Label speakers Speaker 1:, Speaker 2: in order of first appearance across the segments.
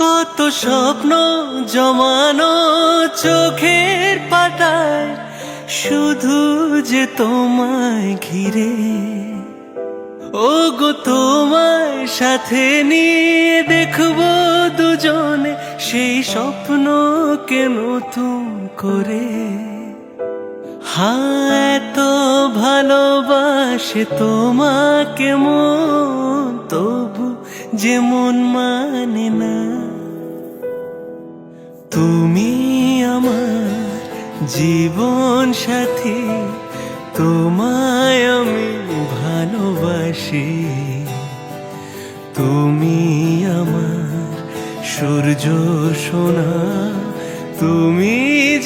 Speaker 1: কত স্বপ্ন জমানো চোখের পাতায়, শুধু যে তোমায় ঘিরে। ও গো তোমায় সাথে নিয়ে দেখবো দুজনে সেই স্বপ্নকে নতুন করে। হ্যাঁ, তো ভালোবাসে তোমাকে মন, তবু যে মন মানে না। তুমি আমার জীবন সাথী, তোমায় আমি ভালোবাসি। তুমি আমার সূর্য সোনা, তুমি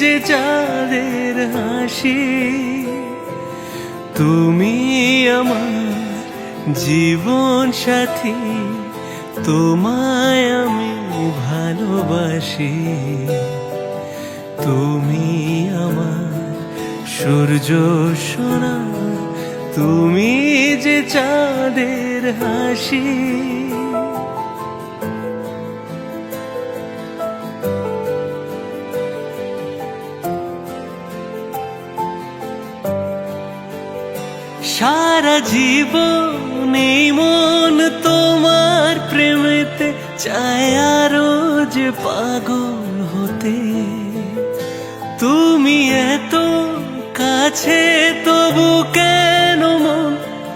Speaker 1: যে চাঁদের হাসি। তুমি আমার জীবন সাথী, তোমায় আমি ভালোবাসি। তুমি আমার সূর্য সোনা, তুমি যে চাঁদের হাসি। সারা জীবন এই মন তোমার প্রেমেতে চায় আরো যে পাগল হতে। তুমি এত কাছে তবু কেন মন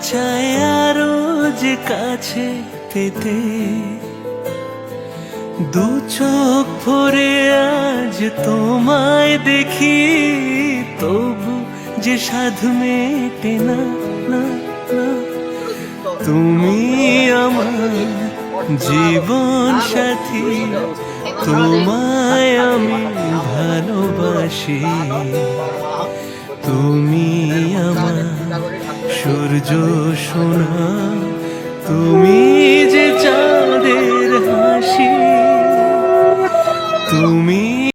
Speaker 1: চায় আরো যে কাছে পেতে। দু চোখ ভরে আজ তোমায় দেখি, তবু যে সাধু মেটে না, না, না। তুমি আমার জীবন সাথী, তোমায় আমি ভালোবাসি। তুমি আমার সূর্য সোনা, তুমি